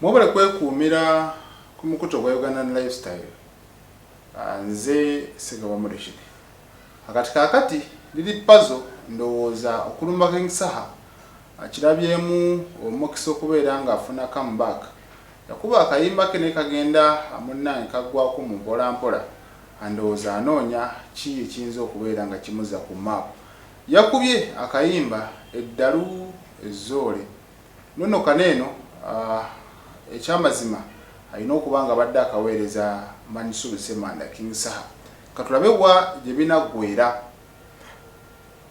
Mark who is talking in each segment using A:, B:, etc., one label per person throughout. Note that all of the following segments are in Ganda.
A: Mwabale kwekuumira ku mukuto gwa Ugandan Lifestyle. Nze Segaba Mureshid. Akati lili puzzle ndowooza okulumbako ensaha kirabyemu omukisa okubeera nga afuna comeback. Yakuba akayimba ke ne kagenda munnange kaggwako mu mpola ndowooza anoonya ki ekiyinza okubeera nga kimuza ku map. Yakubye akayimba eddalu ezzoole nono kaneeno ekyamazima alina okuba nga badde akaweereza Manisubi Semanda King Saha katulabewa gye binaggweera.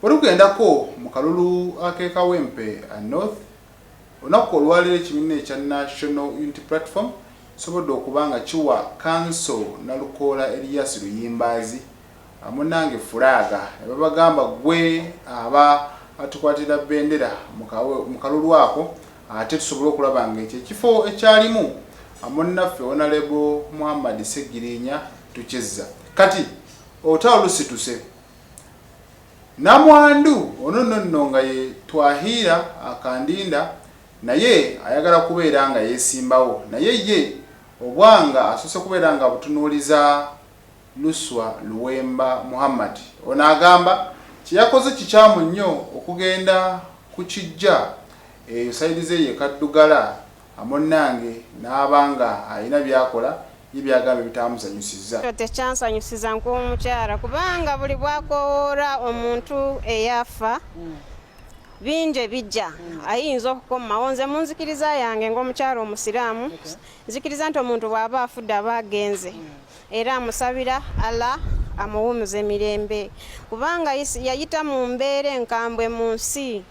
A: Olugendako mu kalulu ak'ekawempe North olunaku olwaleero ekibiina ekya National Unity Platform sobodde okuba nga kiwa Council Nalukoola Elias Luyimbazi munnange fulaga ne babagamba gwe aba atukwatira bendera mu kalulu ako ate tusobola okulaba nga ekifo ekyalimu munnaffe Honorable Muhammad Segirinya tukizza. Kati otawo lusituse namwandu ono nga ye Twahira Akandinda naye ayagala kubeera nga yesimbawo naye ye obwanga asose kubeera nga butunuuliza Luswa Luwemba Muhammad ono agamba kiyakoze kikyamu nnyo okugenda ku kijja esaidize ye kaddugala amunnange n'abanga alina byakola y'ebyagambe bitamusanyusiza.
B: Tekyansanyusiza nk'omukyala kubanga buli bwakoora omuntu eyafa binje bijja ayinza okukomawo. Nze munzikiriza yange ng'omukyala omusiraamu nzikiriza nti omuntu bw'aba afudde aba agenze era amusabira Allah amuwumuze emirembe kubanga yayita mu mbeera enkambwe mu nsi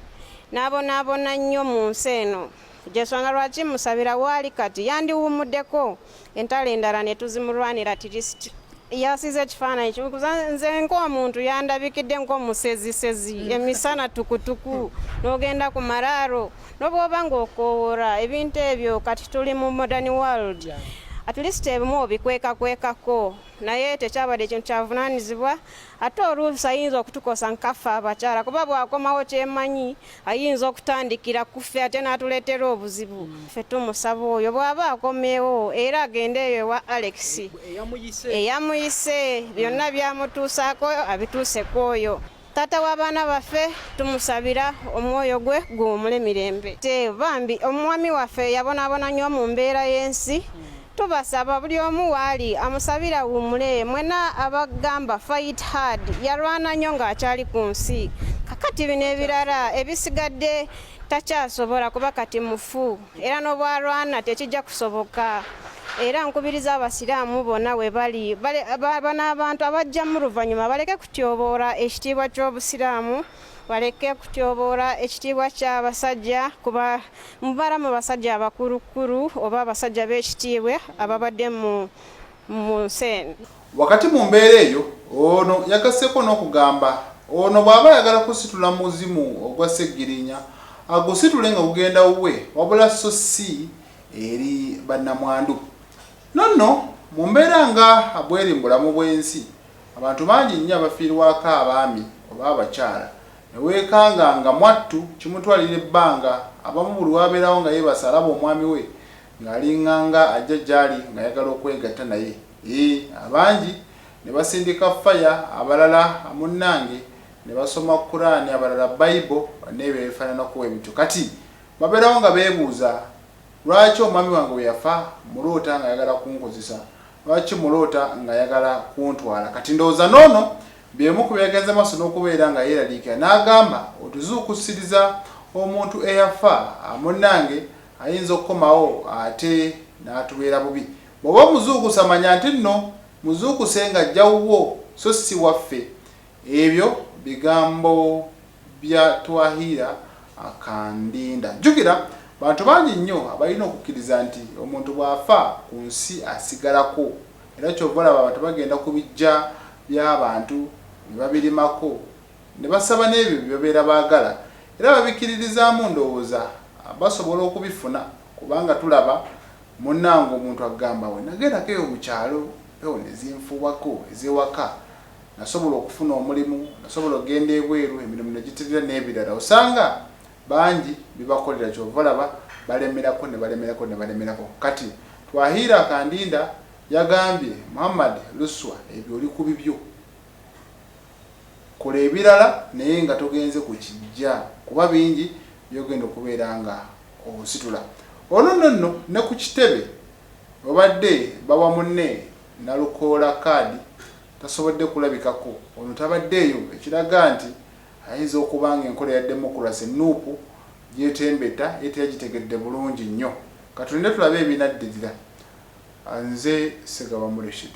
B: n'abonaabona nnyo mu nsi eno. Jesonga lwaki musabira waali kati yandiwumuddeko entalo endala ne tuzimulwanira tirisiti yasize ekifaananyi kimu. Nze ng'omuntu yandabikidde ng'omusezisezi emisana tukutuku n'ogenda ku maraaro n'obwoba ng'okoowora ebintu ebyo kati tuli mu modern world at least ebimu obikwekakwekako naye tekyabadde ekintu kyavunaanyizibwa ate oluusi ayinza okutukosa nkaffe abakyala kuba bw'akomawo kyemanyi ayinza okutandikira kuffe ate n'atuleetera obuzibu. Ffe tumusaba oyo bw'aba akomewo era agende eyo ewa Alex eyamuyise byonna byamutuusaako abituuseko oyo. Taata w'abaana baffe tumusabira omwoyo gwe guwumule mirembe. Bambi omwami waffe yabonaabona nnyo mu mbeera y'ensi tubasaba buli omu waali amusabira wumule. Mwena abagamba fight hard yalwana nnyo ng'akyali ku nsi kakati bino ebirala ebisigadde takyasobola kuba kati mufu era n'obwalwana tekijja kusoboka. Era nkubiriza abasiraamu bonna we bali n'abantu abajja mu luvannyuma baleke kutyoboola ekitiibwa ky'obusiraamu baleke kutyoboola ekitiibwa ky'abasajja kuba mubala mu basajja abakulukulu oba abasajja b'ekitiibwa ababadde mu nsi.
A: Wakati mu mbeera eyo ono yagaseko n'okugamba ono bw'aba ayagala kusitula muzimu ogwa Segirinya agusitule nga gugenda wuwe wabula so si eri bannamwandu. Nonno mu mbeera nga abweri mu bulamu bw'ensi abantu bangi nnyo abafiirwako abaami oba abakyala neweekanga nga mwattu kimutwalira ebbanga abamu buli wabeerawo nga yeebasa alaba omwami we ng'alinganga ajja gy'ali ng'ayagala okwegatta naye. Abangi ne basindika faya abalala munnange ne basoma Kuraani abalala Bible n'ebyo ebifaananako ebityo. Kati babeerawo nga beebuuza lwaki omwami wange bwe yafa muloota ng'ayagala kunkozesa lwaki muloota ng'ayagala kuntwala. Kati ndowooza noono byemu ku byagenze maaso n'okubeera nga yeeraliikira n'agamba otuzuukusiriza omuntu eyafa munnange ayinza okukomawo ate n'atubeera bubi. Bw'oba muzuukusa manya nti nno muzuukuse ng'ajja wuwo so si waffe. Ebyo bigambo bya Twahira Akandinda. Jjukira bantu bangi nnyo abalina okukkiriza nti omuntu bw'afa ku nsi asigalako era kyova olaba abantu bagenda ku bijja by'abantu ne babirimako ne basaba n'ebyo bye babeera baagala era babikiririzaamu ndowooza basobola okubifuna kubanga tulaba munnange omuntu agamba we nagendako eyo mu kyalo ewo ne zinfuwako ez'ewaka nasobola okufuna omulimu nasobola okgenda ebweru emirimu ne gitirira n'ebirala. Osanga bangi bibakolera kyova olaba balemerako kati Twahira Kandinda yagambye Muhammad Luswa ebyo oli ku bibyo kola ebirala naye nga togenze ku kijja kuba bingi byogenda okubeera nga ositula ono nno ne ku kitebe obadde bawa munne nalukoola kaadi tasobodde kulabikako ono tabaddeeyo ekiraga nti ayinza okubanga enkola ya demokrasi nuupu gyetembeta eteyagitegedde bulungi nnyo katulinde tulabe ebinaddirira nze Segaba Muleshid